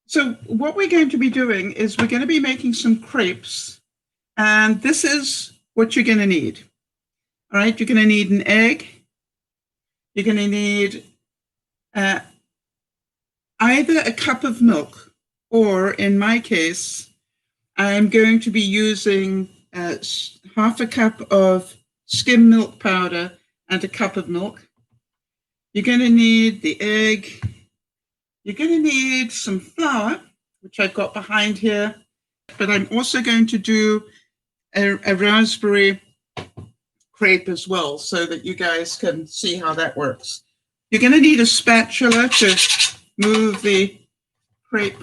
So what we're going to be doing is we're going to be making some crepes, and this is what you're going to need. All right, you're going to need an egg. You're going to need either a cup of milk, or in my case, I'm going to be using half a cup of skim milk powder and a cup of milk. You're going to need the egg. You're going to need some flour, which I've got behind here, but I'm also going to do a raspberry crepe as well, so that you guys can see how that works. You're going to need a spatula to move the crepe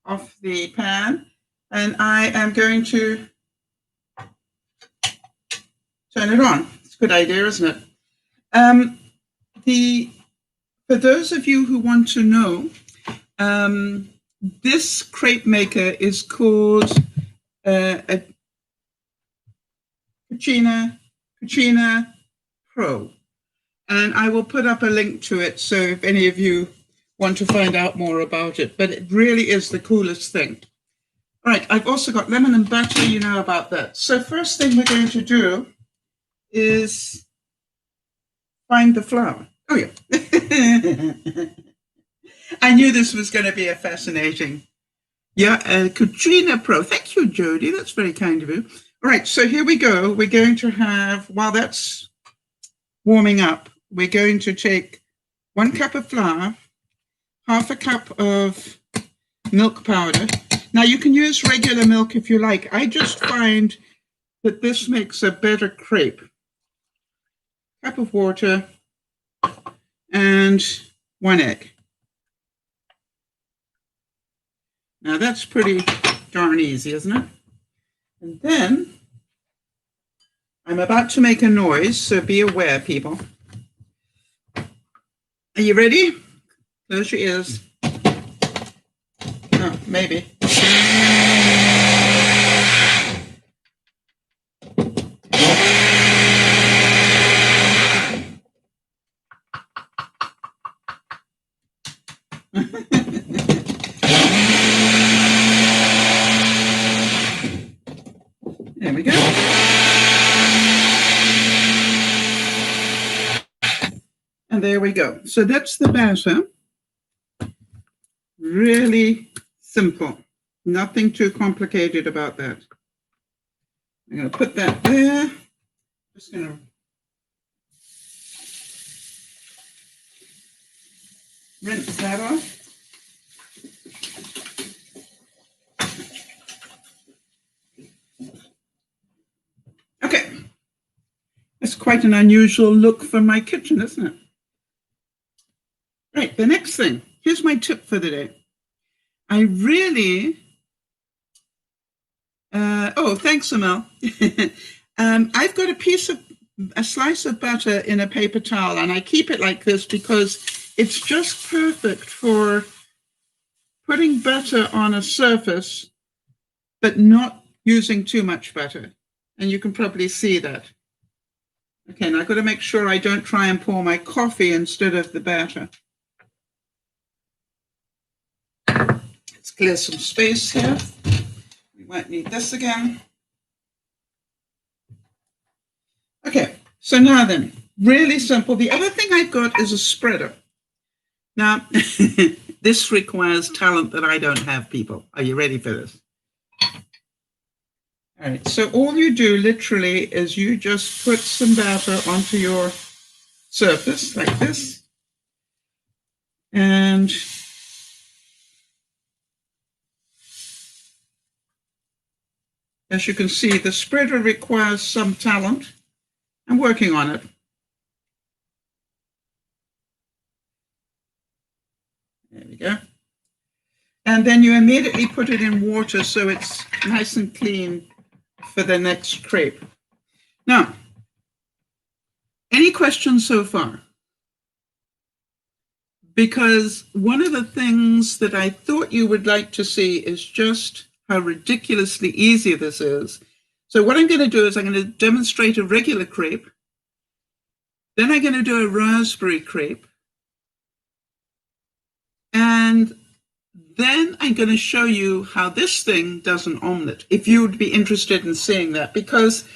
off the pan, and I am going to turn it on. It's a good idea, isn't it? For those of you who want to know, this crepe maker is called a Cucina Pro, and I will put up a link to it, so if any of you want to find out more about it, but it really is the coolest thing. All right, I've also got lemon and butter, you know about that. So first thing we're going to do is find the flour. Oh yeah. I knew this was going to be a fascinating. Yeah, Cucina Pro. Thank you, Jody. That's very kind of you. All right, so here we go. We're going to have, while that's warming up, we're going to take 1 cup of flour, half a cup of milk powder. Now, you can use regular milk if you like. I just find that this makes a better crepe. Cup of water and 1 egg. Now, that's pretty darn easy, isn't it? And then, I'm about to make a noise, so be aware, people. Are you ready? Close your ears. Oh, maybe. There we go. And there we go. So that's the batter. Really simple. Nothing too complicated about that. I'm going to put that there. Just going to rinse that off. Okay. That's quite an unusual look for my kitchen, isn't it? Right, the next thing. Here's my tip for the day. I really... oh, thanks, Amel. I've got a slice of butter in a paper towel, and I keep it like this because it's just perfect for putting butter on a surface, but not using too much butter. And you can probably see that. Okay, now I've got to make sure I don't try and pour my coffee instead of the batter. Let's clear some space here. We won't need this again. Okay, so now then, really simple. The other thing I've got is a spreader. Now, this requires talent that I don't have, people. Are you ready for this? All right, so all you do literally is you just put some batter onto your surface like this. And as you can see, the spreader requires some talent. I'm working on it. There we go. And then you immediately put it in water so it's nice and clean for the next crepe. Now, any questions so far? Because one of the things that I thought you would like to see is just how ridiculously easy this is. So what I'm going to do is I'm going to demonstrate a regular crepe. Then I'm going to do a raspberry crepe. And then I'm going to show you how this thing does an omelette, if you would be interested in seeing that, because,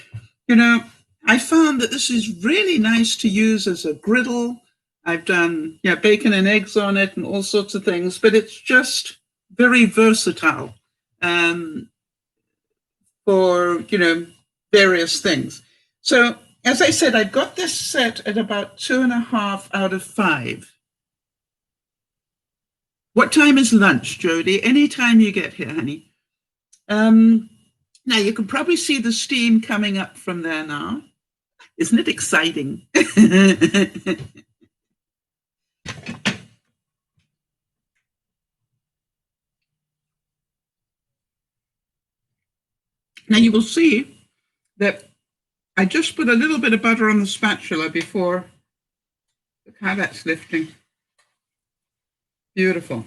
you know, I found that this is really nice to use as a griddle. I've done bacon and eggs on it and all sorts of things, but it's just very versatile for, various things. So, as I said, I got this set at about 2.5 out of 5. What time is lunch, Jody? Any time you get here, honey. Now, you can probably see the steam coming up from there now. Isn't it exciting? Now, you will see that I just put a little bit of butter on the spatula before. Look how that's lifting. Beautiful.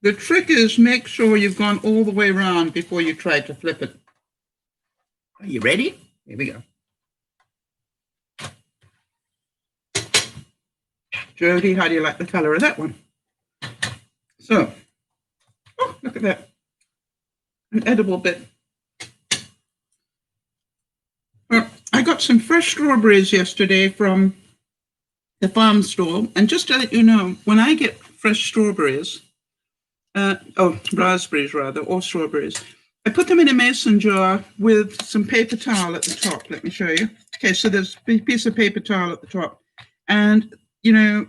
The trick is make sure you've gone all the way around before you try to flip it. Are you ready? Here we go. Jody, how do you like the color of that one? So, oh, look at that. An edible bit. I got some fresh strawberries yesterday from the farm store. And just to let you know, when I get fresh strawberries, raspberries rather, or strawberries, I put them in a mason jar with some paper towel at the top. Let me show you. Okay, so there's a piece of paper towel at the top. And, the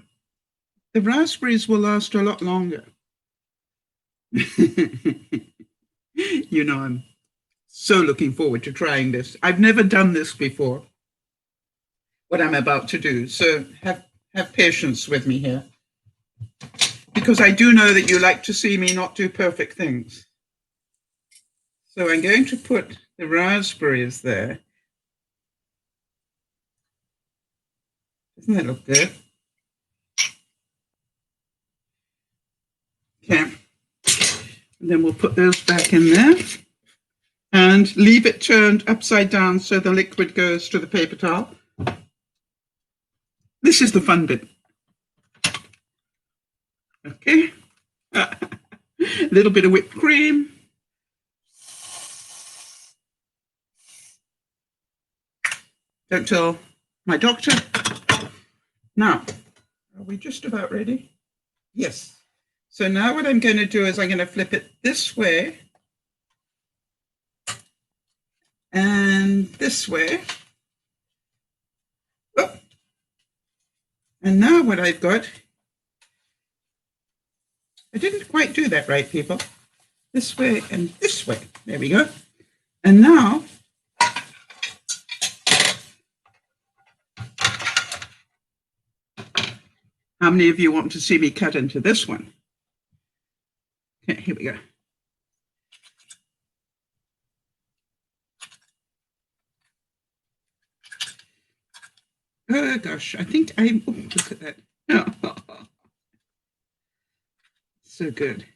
raspberries will last a lot longer. I'm so looking forward to trying this. I've never done this before, what I'm about to do. So have patience with me here, because I do know that you like to see me not do perfect things. So I'm going to put the raspberries there. Doesn't that look good? Okay. And then we'll put those back in there and leave it turned upside down so the liquid goes to the paper towel. This is the fun bit. Okay. A little bit of whipped cream. Don't tell my doctor. Now, are we just about ready? Yes. So now what I'm going to do is I'm going to flip it this way and this way. Oh. And now what I've got, I didn't quite do that right, people. This way and this way. There we go. And now, how many of you want to see me cut into this one? Okay, here we go. Oh gosh, I think look at that. Oh, so good.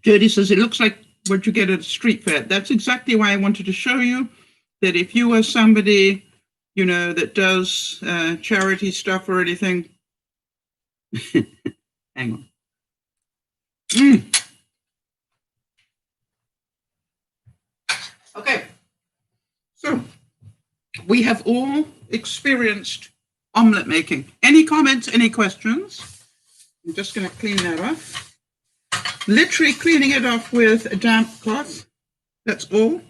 Jody says, it looks like what you get at a street fair. That's exactly why I wanted to show you that if you are somebody, that does charity stuff or anything, hang on. Okay, so we have all experienced omelette making. Any comments, any questions? I'm just going to clean that off. Literally cleaning it off with a damp cloth. That's all.